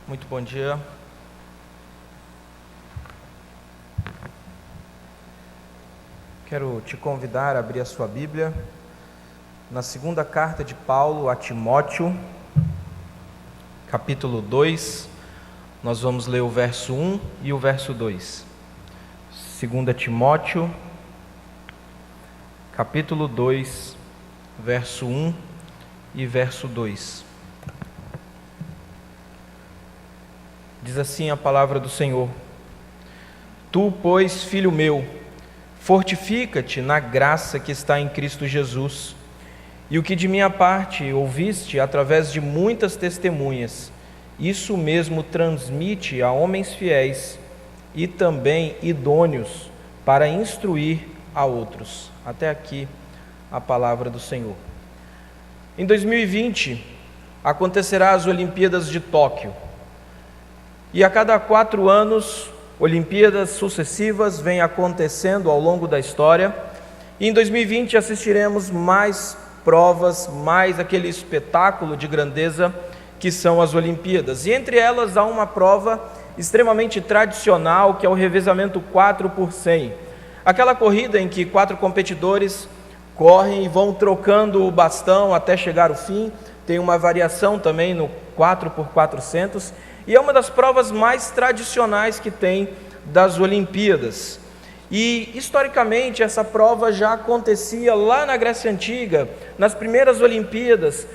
Muito bom dia. Quero te convidar a abrir a sua Bíblia na segunda carta de Paulo a Timóteo, capítulo 2. Nós vamos ler o verso 1 e o verso 2. 2 Timóteo, capítulo 2, verso 1 e verso 2. Diz assim a palavra do Senhor: Tu, pois, filho meu, fortifica-te na graça que está em Cristo Jesus, e o que de minha parte ouviste através de muitas testemunhas, isso mesmo transmite a homens fiéis e também idôneos para instruir a outros. Até aqui a palavra do Senhor. Em 2020 acontecerá as Olimpíadas de Tóquio. E a cada 4 anos, Olimpíadas sucessivas vêm acontecendo ao longo da história. E em 2020 assistiremos mais provas, mais aquele espetáculo de grandeza que são as Olimpíadas. E entre elas há uma prova extremamente tradicional, que é o revezamento 4x100. Aquela corrida em que 4 competidores correm e vão trocando o bastão até chegar ao fim. Tem uma variação também no 4x400. E é uma das provas mais tradicionais que tem das Olimpíadas. E, historicamente, essa prova já acontecia lá na Grécia Antiga, nas primeiras Olimpíadas,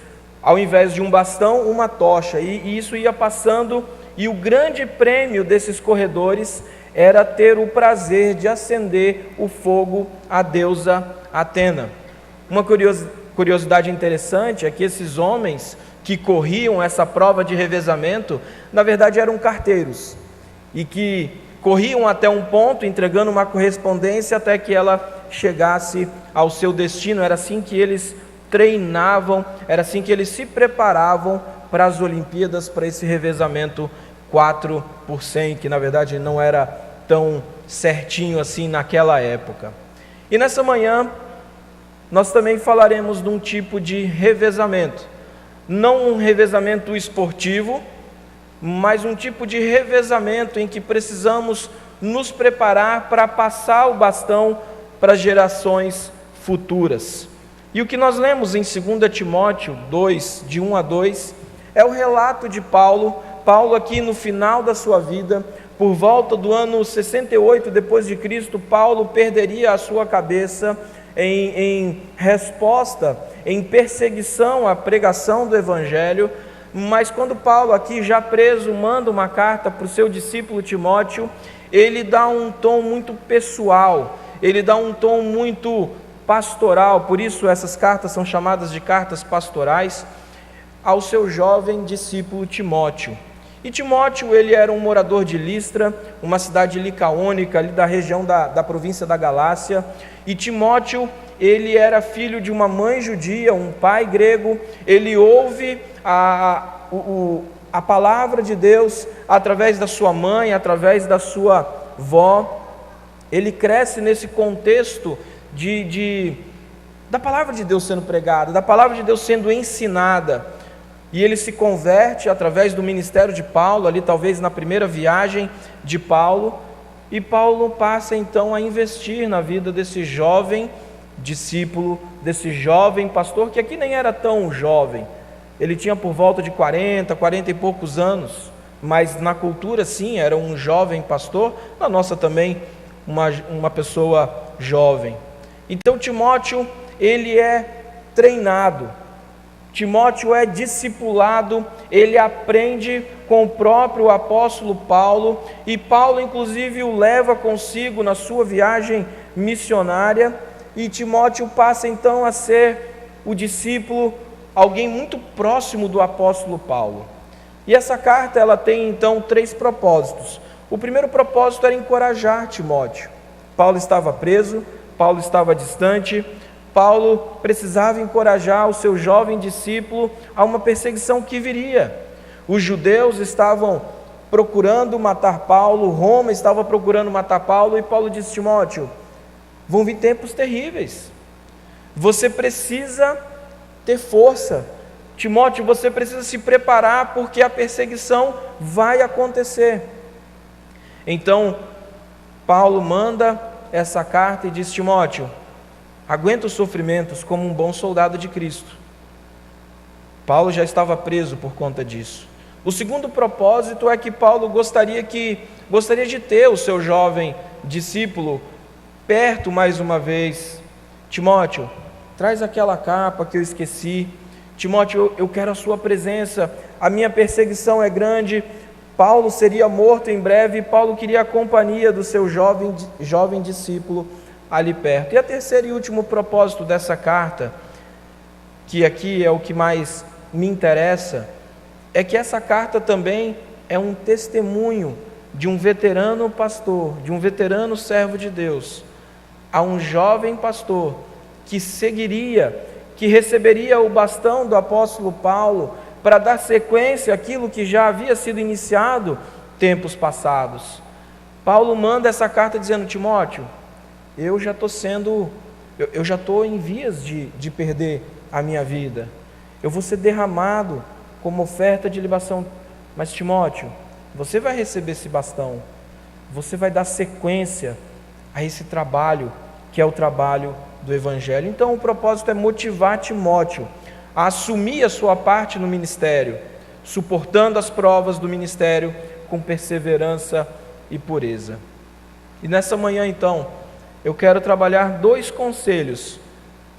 ao invés de um bastão, uma tocha. E isso ia passando, e o grande prêmio desses corredores era ter o prazer de acender o fogo à deusa Atena. Uma curiosidade interessante é que esses homens que corriam essa prova de revezamento, na verdade eram carteiros, e que corriam até um ponto, entregando uma correspondência até que ela chegasse ao seu destino. Era assim que eles treinavam, era assim que eles se preparavam para as Olimpíadas, para esse revezamento 4x100, que na verdade não era tão certinho assim naquela época. E nessa manhã, nós também falaremos de um tipo de revezamento. Não um revezamento esportivo, mas um tipo de revezamento em que precisamos nos preparar para passar o bastão para gerações futuras. E o que nós lemos em 2 Timóteo 2, de 1 a 2, é o relato de Paulo. Paulo aqui no final da sua vida, por volta do ano 68 depois de Cristo, Paulo perderia a sua cabeça em resposta, em perseguição à pregação do Evangelho. Mas quando Paulo aqui, já preso, manda uma carta para o seu discípulo Timóteo, ele dá um tom muito pessoal, ele dá um tom muito pastoral, por isso essas cartas são chamadas de cartas pastorais, ao seu jovem discípulo Timóteo. E Timóteo, ele era um morador de Listra, uma cidade licaônica, ali da região da província da Galácia. E Timóteo, ele era filho de uma mãe judia, um pai grego. Ele ouve a palavra de Deus através da sua mãe, através da sua vó. Ele cresce nesse contexto da palavra de Deus sendo pregada, da palavra de Deus sendo ensinada. E ele se converte através do ministério de Paulo, ali talvez na primeira viagem de Paulo, e Paulo passa então a investir na vida desse jovem discípulo, desse jovem pastor, que aqui nem era tão jovem, ele tinha por volta de 40 e poucos anos, mas na cultura sim, era um jovem pastor, na nossa também uma pessoa jovem. Então Timóteo, ele é treinado, Timóteo é discipulado, ele aprende com o próprio apóstolo Paulo, e Paulo inclusive o leva consigo na sua viagem missionária, e Timóteo passa então a ser o discípulo, alguém muito próximo do apóstolo Paulo. E essa carta, ela tem então 3 propósitos. O primeiro propósito era encorajar Timóteo. Paulo estava preso, Paulo estava distante, Paulo precisava encorajar o seu jovem discípulo a uma perseguição que viria. Os judeus estavam procurando matar Paulo, Roma estava procurando matar Paulo, e Paulo disse: Timóteo, vão vir tempos terríveis, você precisa ter força, Timóteo, você precisa se preparar porque a perseguição vai acontecer. Então, Paulo manda essa carta e diz: Timóteo, aguenta os sofrimentos como um bom soldado de Cristo. Paulo já estava preso por conta disso. O segundo propósito é que Paulo gostaria de ter o seu jovem discípulo perto mais uma vez. Timóteo, traz aquela capa que eu esqueci. Timóteo, eu quero a sua presença, a minha perseguição é grande. Paulo seria morto em breve e Paulo queria a companhia do seu jovem discípulo ali perto. E a terceiro e último propósito dessa carta, que aqui é o que mais me interessa, é que essa carta também é um testemunho de um veterano pastor, de um veterano servo de Deus, a um jovem pastor que receberia o bastão do apóstolo Paulo para dar sequência àquilo que já havia sido iniciado tempos passados. Paulo manda essa carta dizendo: Timóteo, eu já estou em vias de perder a minha vida, eu vou ser derramado como oferta de libação, mas Timóteo, você vai receber esse bastão, você vai dar sequência a esse trabalho, que é o trabalho do Evangelho. Então o propósito é motivar Timóteo a assumir a sua parte no ministério, suportando as provas do ministério com perseverança e pureza. E nessa manhã então, eu quero trabalhar 2 conselhos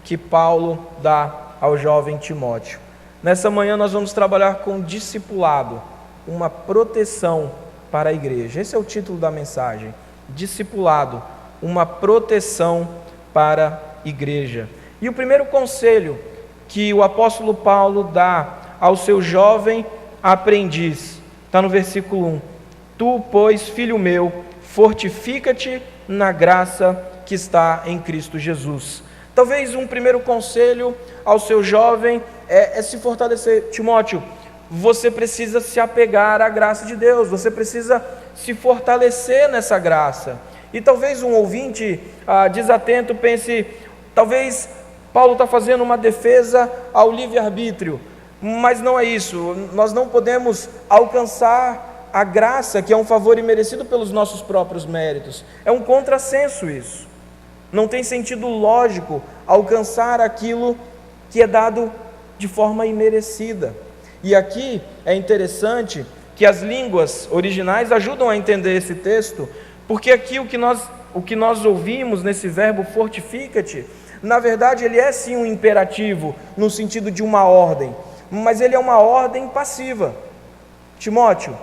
que Paulo dá ao jovem Timóteo. Nessa manhã nós vamos trabalhar com discipulado, uma proteção para a igreja. Esse é o título da mensagem: discipulado, uma proteção para a igreja. E o primeiro conselho que o apóstolo Paulo dá ao seu jovem aprendiz está no versículo 1: Tu, pois, filho meu, fortifica-te na graça que está em Cristo Jesus. Talvez um primeiro conselho ao seu jovem é se fortalecer. Timóteo, você precisa se apegar à graça de Deus, você precisa se fortalecer nessa graça. E talvez um ouvinte desatento pense: talvez Paulo está fazendo uma defesa ao livre-arbítrio, mas não é isso. Nós não podemos alcançar a graça, que é um favor imerecido pelos nossos próprios méritos. É um contrassenso isso. Não tem sentido lógico alcançar aquilo que é dado de forma imerecida. E aqui é interessante que as línguas originais ajudam a entender esse texto, porque aqui o que nós ouvimos nesse verbo fortifica-te, na verdade ele é sim um imperativo, no sentido de uma ordem, mas ele é uma ordem passiva. Timóteo,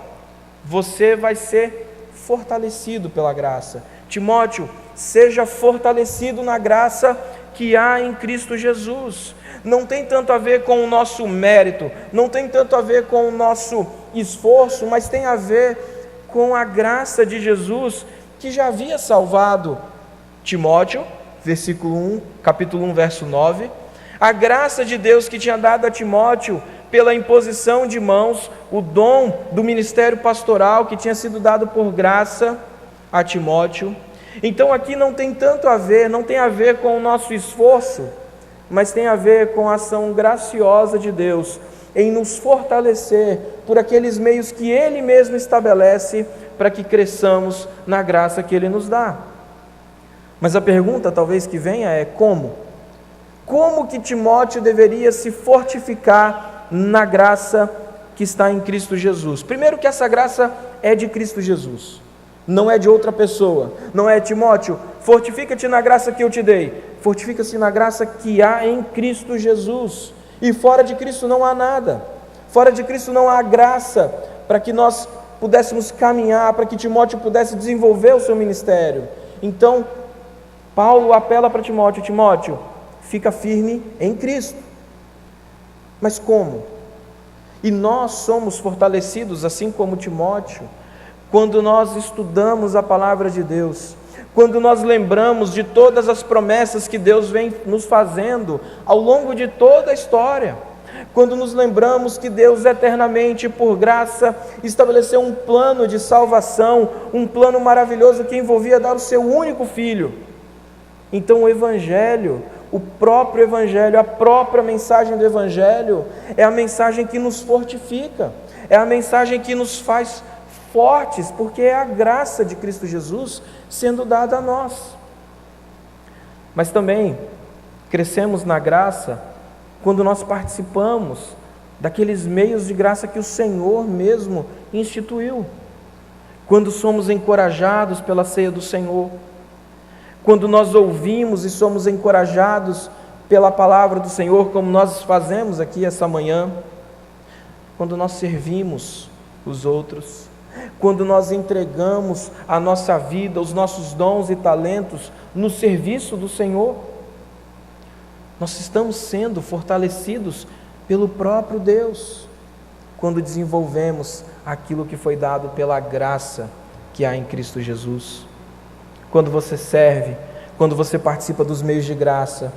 você vai ser fortalecido pela graça. Timóteo, seja fortalecido na graça que há em Cristo Jesus. Não tem tanto a ver com o nosso mérito, não tem tanto a ver com o nosso esforço, mas tem a ver com a graça de Jesus, que já havia salvado Timóteo, versículo 1, capítulo 1, verso 9, a graça de Deus que tinha dado a Timóteo pela imposição de mãos, o dom do ministério pastoral que tinha sido dado por graça a Timóteo. Então aqui não tem tanto a ver, não tem a ver com o nosso esforço, mas tem a ver com a ação graciosa de Deus em nos fortalecer por aqueles meios que Ele mesmo estabelece para que cresçamos na graça que Ele nos dá. Mas a pergunta talvez que venha é: como? Como que Timóteo deveria se fortificar na graça que está em Cristo Jesus? Primeiro, que essa graça é de Cristo Jesus, não é de outra pessoa. Não é: Timóteo, fortifica-te na graça que eu te dei. Fortifica-se na graça que há em Cristo Jesus. E fora de Cristo não há nada. Fora de Cristo não há graça para que nós pudéssemos caminhar, para que Timóteo pudesse desenvolver o seu ministério. Então, Paulo apela para Timóteo: Timóteo, fica firme em Cristo. Mas como? E nós somos fortalecidos, assim como Timóteo, quando nós estudamos a palavra de Deus, quando nós lembramos de todas as promessas que Deus vem nos fazendo ao longo de toda a história, quando nos lembramos que Deus eternamente, por graça, estabeleceu um plano de salvação, um plano maravilhoso que envolvia dar o seu único filho. Então o Evangelho, o próprio Evangelho, a própria mensagem do Evangelho é a mensagem que nos fortifica, é a mensagem que nos faz fortes, porque é a graça de Cristo Jesus sendo dada a nós. Mas também crescemos na graça quando nós participamos daqueles meios de graça que o Senhor mesmo instituiu, quando somos encorajados pela ceia do Senhor, quando nós ouvimos e somos encorajados pela palavra do Senhor, como nós fazemos aqui essa manhã, quando nós servimos os outros, quando nós entregamos a nossa vida, os nossos dons e talentos no serviço do Senhor, nós estamos sendo fortalecidos pelo próprio Deus, quando desenvolvemos aquilo que foi dado pela graça que há em Cristo Jesus. Quando você serve, quando você participa dos meios de graça,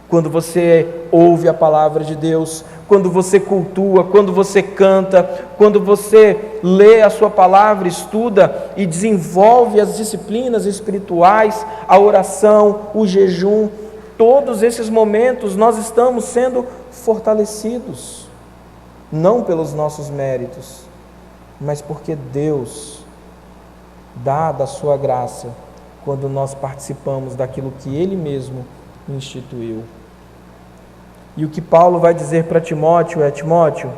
quando você ouve a palavra de Deus, quando você cultua, quando você canta, quando você lê a sua palavra, estuda e desenvolve as disciplinas espirituais, a oração, o jejum, todos esses momentos nós estamos sendo fortalecidos, não pelos nossos méritos, mas porque Deus dá da sua graça quando nós participamos daquilo que Ele mesmo instituiu. E o que Paulo vai dizer para Timóteo é: Timóteo,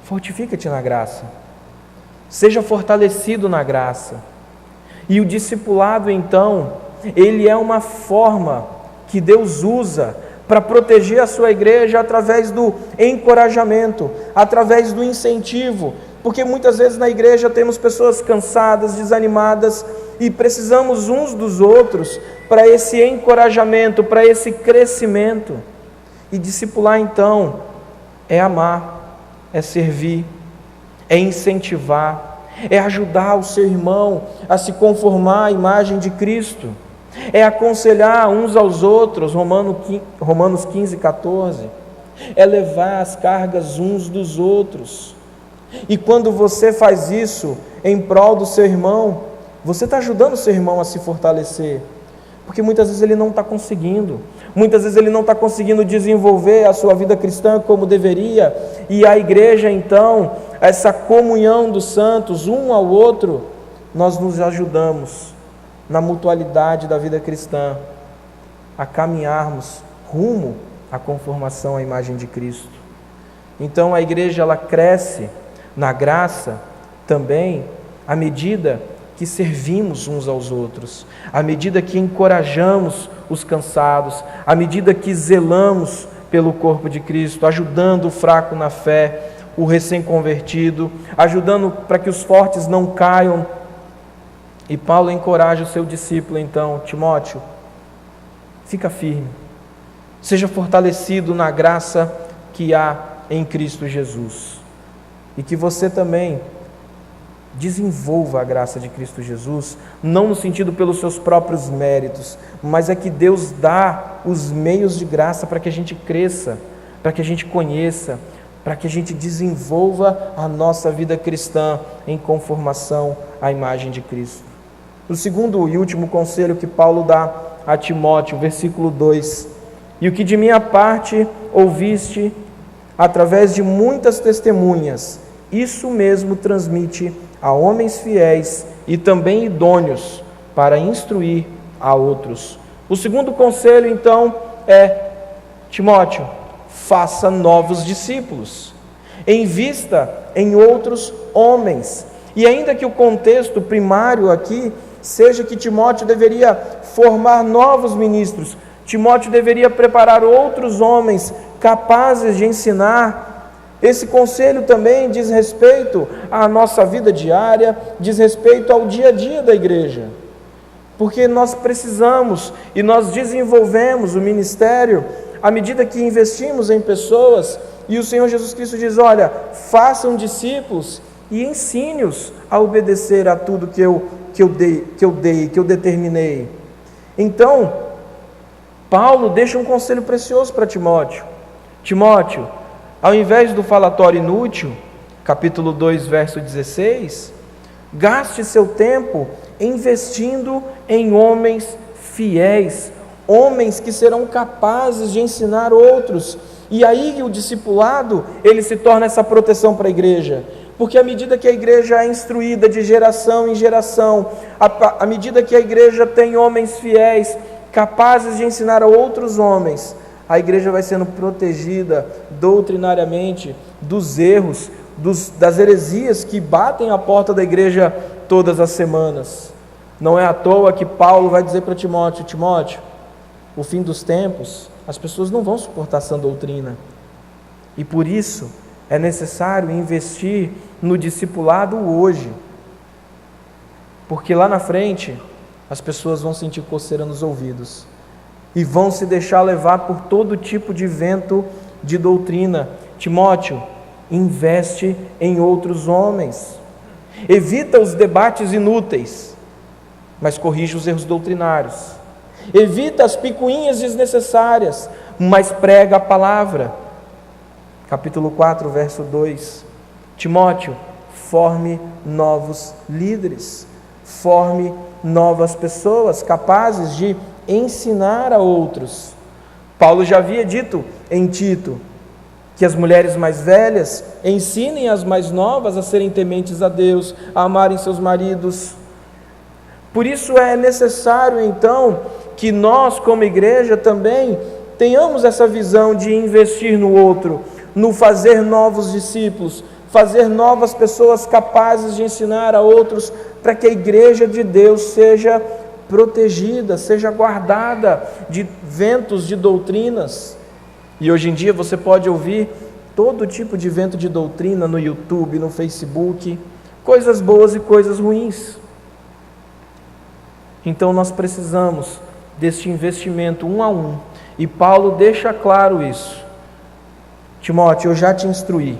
fortifica-te na graça, seja fortalecido na graça. E o discipulado, então, ele é uma forma que Deus usa para proteger a sua igreja através do encorajamento, através do incentivo, porque muitas vezes na igreja temos pessoas cansadas, desanimadas, e precisamos uns dos outros para esse encorajamento, para esse crescimento. E discipular, então, é amar, é servir, é incentivar, é ajudar o seu irmão a se conformar à imagem de Cristo, é aconselhar uns aos outros, Romanos 15, 14, é levar as cargas uns dos outros. E quando você faz isso em prol do seu irmão, você está ajudando o seu irmão a se fortalecer, porque muitas vezes ele não está conseguindo, muitas vezes ele não está conseguindo desenvolver a sua vida cristã como deveria, e a igreja então, essa comunhão dos santos, um ao outro, nós nos ajudamos na mutualidade da vida cristã, a caminharmos rumo à conformação à imagem de Cristo. Então a igreja, ela cresce na graça também à medida que servimos uns aos outros, à medida que encorajamos os cansados, à medida que zelamos pelo corpo de Cristo, ajudando o fraco na fé, o recém-convertido, ajudando para que os fortes não caiam. E Paulo encoraja o seu discípulo então: Timóteo, fica firme, seja fortalecido na graça que há em Cristo Jesus, e que você também desenvolva a graça de Cristo Jesus, não no sentido pelos seus próprios méritos, mas é que Deus dá os meios de graça para que a gente cresça, para que a gente conheça, para que a gente desenvolva a nossa vida cristã em conformação à imagem de Cristo. O segundo e último conselho que Paulo dá a Timóteo, versículo 2: e o que de minha parte ouviste através de muitas testemunhas, isso mesmo transmite a homens fiéis e também idôneos para instruir a outros. O segundo conselho, então, é: Timóteo, faça novos discípulos, invista em outros homens. E ainda que o contexto primário aqui seja que Timóteo deveria formar novos ministros, Timóteo deveria preparar outros homens capazes de ensinar. Esse conselho também diz respeito à nossa vida diária, diz respeito ao dia a dia da igreja, porque nós precisamos e nós desenvolvemos o ministério à medida que investimos em pessoas, e o Senhor Jesus Cristo diz: olha, façam discípulos e ensine-os a obedecer a tudo que eu determinei. Então, Paulo deixa um conselho precioso para Timóteo: Timóteo, ao invés do falatório inútil, capítulo 2, verso 16, gaste seu tempo investindo em homens fiéis, homens que serão capazes de ensinar outros. E aí o discipulado, ele se torna essa proteção para a igreja, porque à medida que a igreja é instruída de geração em geração, à medida que a igreja tem homens fiéis, capazes de ensinar a outros homens, a igreja vai sendo protegida doutrinariamente dos erros, das heresias que batem à porta da igreja todas as semanas. Não é à toa que Paulo vai dizer para Timóteo: Timóteo, o fim dos tempos, as pessoas não vão suportar essa doutrina, e por isso é necessário investir no discipulado hoje, porque lá na frente as pessoas vão sentir coceira nos ouvidos e vão se deixar levar por todo tipo de vento de doutrina. Timóteo, investe em outros homens, evita os debates inúteis, mas corrige os erros doutrinários, evita as picuinhas desnecessárias, mas prega a palavra. Capítulo 4, verso 2, Timóteo, forme novos líderes, forme novas pessoas capazes de ensinar a outros. Paulo já havia dito em Tito que as mulheres mais velhas ensinem as mais novas a serem tementes a Deus, a amarem seus maridos. Por isso é necessário então que nós como igreja também tenhamos essa visão de investir no outro, no fazer novos discípulos, fazer novas pessoas capazes de ensinar a outros, para que a igreja de Deus seja protegida, seja guardada de ventos de doutrinas. E hoje em dia você pode ouvir todo tipo de vento de doutrina no YouTube, no Facebook, coisas boas e coisas ruins. Então nós precisamos deste investimento um a um, e Paulo deixa claro isso. Timóteo, eu já te instruí,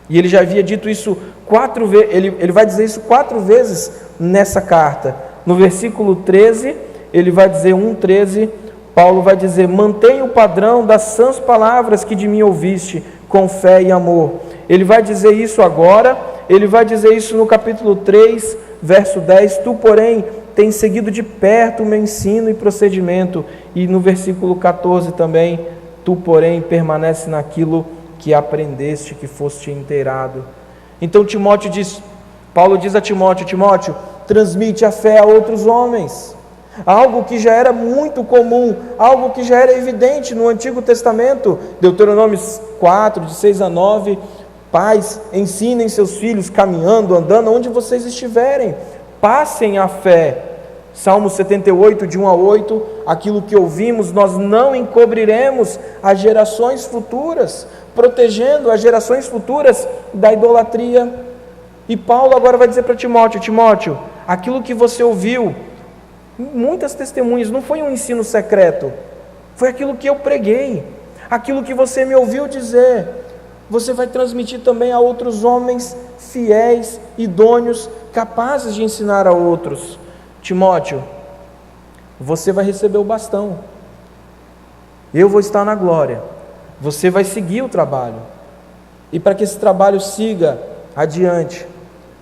e ele já havia dito isso 4 vezes, ele vai dizer isso 4 vezes nessa carta. No versículo 13, ele vai dizer 1:13, Paulo vai dizer: mantenha o padrão das sãs palavras que de mim ouviste, com fé e amor. Ele vai dizer isso agora, ele vai dizer isso no capítulo 3, verso 10, tu, porém, tens seguido de perto o meu ensino e procedimento. E no versículo 14 também, tu, porém, permanece naquilo que aprendeste, que foste inteirado. Então Paulo diz a Timóteo: Timóteo, transmite a fé a outros homens. Algo que já era muito comum, algo que já era evidente no Antigo Testamento. Deuteronômio 4, de 6 a 9, pais, ensinem seus filhos caminhando, andando, onde vocês estiverem, passem a fé. Salmo 78, de 1 a 8, aquilo que ouvimos nós não encobriremos às gerações futuras, protegendo as gerações futuras da idolatria. E Paulo agora vai dizer para Timóteo: Timóteo, aquilo que você ouviu, muitas testemunhas, não foi um ensino secreto, foi aquilo que eu preguei, aquilo que você me ouviu dizer, você vai transmitir também a outros homens fiéis, idôneos, capazes de ensinar a outros. Timóteo, você vai receber o bastão, eu vou estar na glória, você vai seguir o trabalho, e para que esse trabalho siga adiante,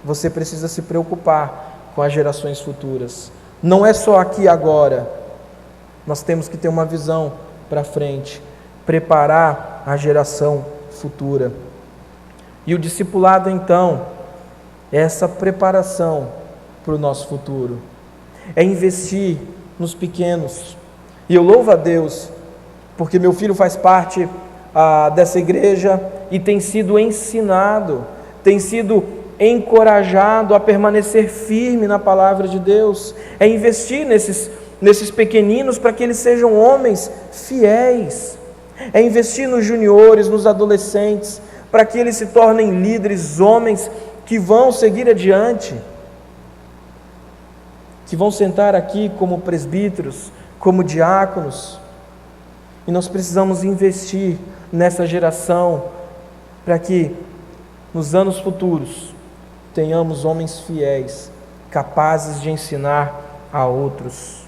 você precisa se preocupar com as gerações futuras. Não é só aqui e agora, nós temos que ter uma visão para frente, preparar a geração futura. E o discipulado então é essa preparação para o nosso futuro, é investir nos pequenos. E eu louvo a Deus porque meu filho faz parte dessa igreja e tem sido ensinado, tem sido encorajado a permanecer firme na palavra de Deus, é investir nesses pequeninos para que eles sejam homens fiéis, é investir nos juniores, nos adolescentes, para que eles se tornem líderes, homens que vão seguir adiante, que vão sentar aqui como presbíteros, como diáconos. E nós precisamos investir nessa geração para que nos anos futuros tenhamos homens fiéis, capazes de ensinar a outros.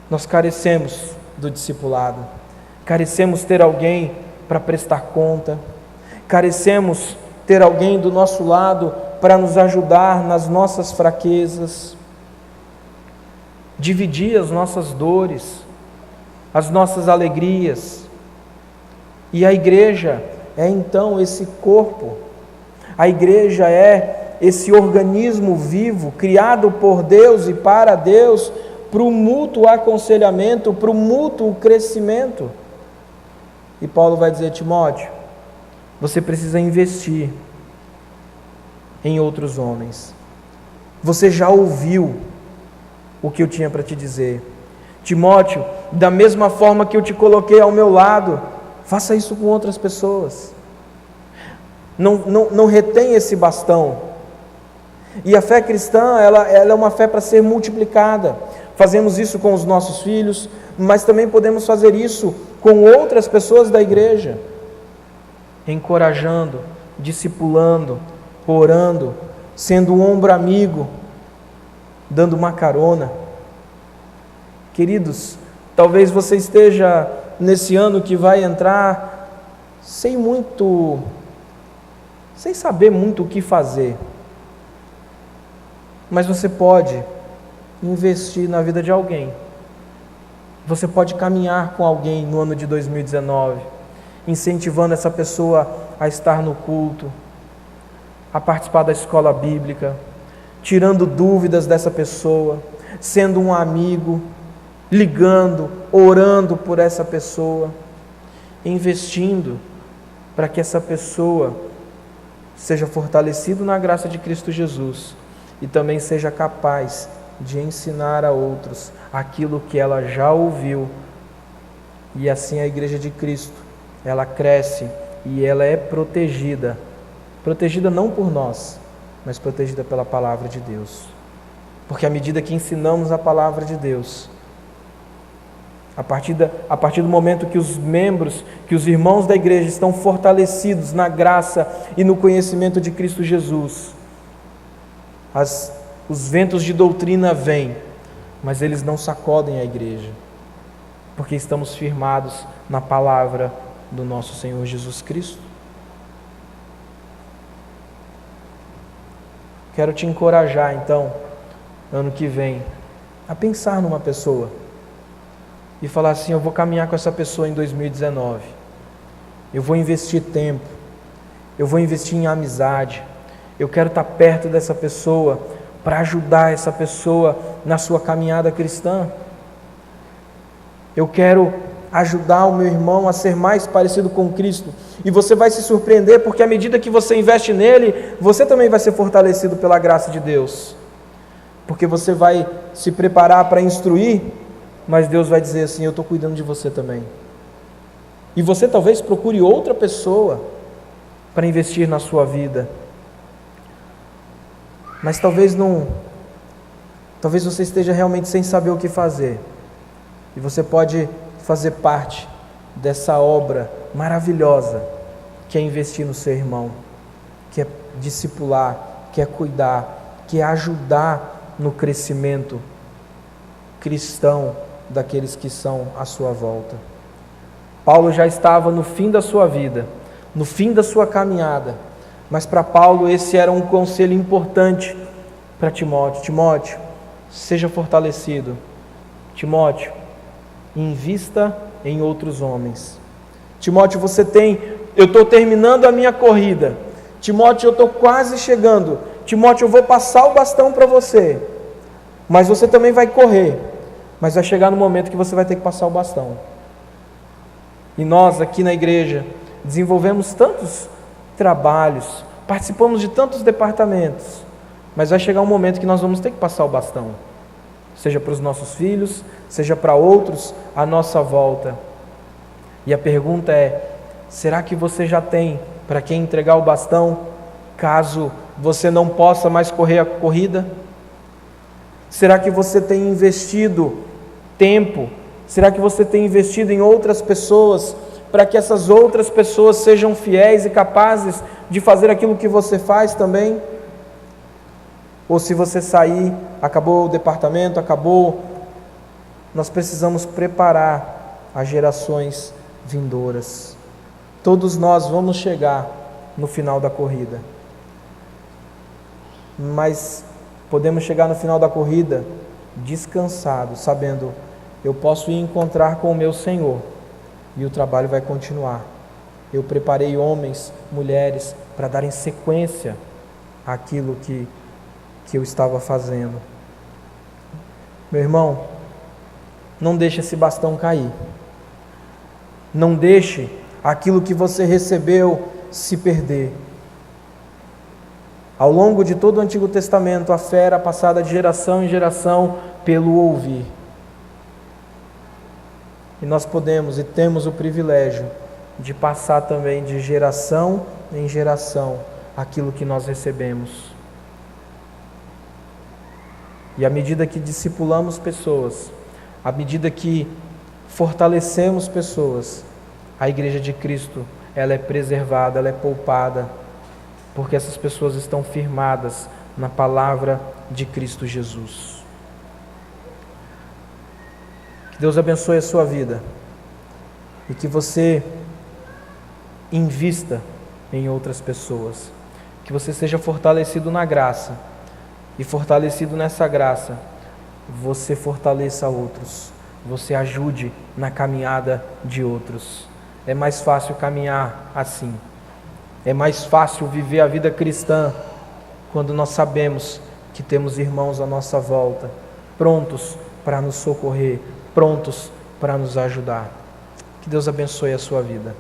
Nós carecemos do discipulado, carecemos ter alguém para prestar conta, carecemos ter alguém do nosso lado para nos ajudar nas nossas fraquezas. dividir as nossas dores, as nossas alegrias. E a igreja é então esse corpo, a igreja é esse organismo vivo, criado por Deus e para Deus, para o mútuo aconselhamento, para o mútuo crescimento. E Paulo vai dizer: Timóteo, você precisa investir em outros homens. Você já ouviu o que eu tinha para te dizer. Timóteo, da mesma forma que eu te coloquei ao meu lado, faça isso com outras pessoas. Não retém esse bastão. E a fé cristã, ela é uma fé para ser multiplicada. Fazemos isso com os nossos filhos, mas também podemos fazer isso com outras pessoas da igreja, encorajando, discipulando, orando, sendo um ombro amigo, dando uma carona. Queridos, talvez você esteja nesse ano que vai entrar sem saber muito o que fazer, mas você pode investir na vida de alguém. Você pode caminhar com alguém no ano de 2019, incentivando essa pessoa a estar no culto, a participar da escola bíblica, tirando dúvidas dessa pessoa, sendo um amigo, ligando, orando por essa pessoa, investindo para que essa pessoa seja fortalecida na graça de Cristo Jesus e também seja capaz de ensinar a outros aquilo que ela já ouviu. E assim a igreja de Cristo, ela cresce e ela é protegida não por nós, mas protegida pela palavra de Deus. Porque à medida que ensinamos a palavra de Deus, a partir do momento que os membros, que os irmãos da igreja estão fortalecidos na graça e no conhecimento de Cristo Jesus, os ventos de doutrina vêm, mas eles não sacodem a igreja, porque estamos firmados na palavra do nosso Senhor Jesus Cristo. Quero te encorajar então, ano que vem, a pensar numa pessoa e falar assim: eu vou caminhar com essa pessoa em 2019, eu vou investir tempo, eu vou investir em amizade, eu quero estar perto dessa pessoa para ajudar essa pessoa na sua caminhada cristã. Eu quero ajudar o meu irmão a ser mais parecido com Cristo. E você vai se surpreender, porque à medida que você investe nele, você também vai ser fortalecido pela graça de Deus. Porque você vai se preparar para instruir, mas Deus vai dizer assim: eu estou cuidando de você também. E você talvez procure outra pessoa para investir na sua vida. Mas talvez você esteja realmente sem saber o que fazer. E você pode fazer parte dessa obra maravilhosa que é investir no seu irmão, que é discipular, que é cuidar, que é ajudar no crescimento cristão daqueles que são à sua volta. Paulo já estava no fim da sua vida, no fim da sua caminhada, mas para Paulo esse era um conselho importante para Timóteo. Timóteo, seja fortalecido. Timóteo, invista em outros homens. Timóteo, eu estou terminando a minha corrida. Timóteo, eu estou quase chegando. Timóteo, eu vou passar o bastão para você, mas você também vai correr, mas vai chegar no momento que você vai ter que passar o bastão. E nós aqui na igreja desenvolvemos tantos trabalhos, participamos de tantos departamentos, mas vai chegar um momento que nós vamos ter que passar o bastão, seja para os nossos filhos, seja para outros à nossa volta. E a pergunta é: será que você já tem para quem entregar o bastão, caso você não possa mais correr a corrida? Será que você tem investido tempo? Será que você tem investido em outras pessoas, para que essas outras pessoas sejam fiéis e capazes de fazer aquilo que você faz também? Ou se você sair, acabou o departamento, nós precisamos preparar as gerações vindouras. Todos nós vamos chegar no final da corrida, mas podemos chegar no final da corrida descansado, sabendo, eu posso ir encontrar com o meu Senhor e o trabalho vai continuar. Eu preparei homens, mulheres, para darem sequência àquilo que eu estava fazendo. Meu irmão, não deixe esse bastão cair. Não deixe aquilo que você recebeu se perder. Ao longo de todo o Antigo Testamento, a fé era passada de geração em geração pelo ouvir. E nós podemos e temos o privilégio de passar também de geração em geração aquilo que nós recebemos. E à medida que discipulamos pessoas, à medida que fortalecemos pessoas, a Igreja de Cristo, ela é preservada, ela é poupada, porque essas pessoas estão firmadas na palavra de Cristo Jesus. Que Deus abençoe a sua vida e que você invista em outras pessoas, que você seja fortalecido na graça e fortalecido nessa graça, você fortaleça outros, você ajude na caminhada de outros. É mais fácil caminhar assim. É mais fácil viver a vida cristã quando nós sabemos que temos irmãos à nossa volta, prontos para nos socorrer, prontos para nos ajudar. Que Deus abençoe a sua vida.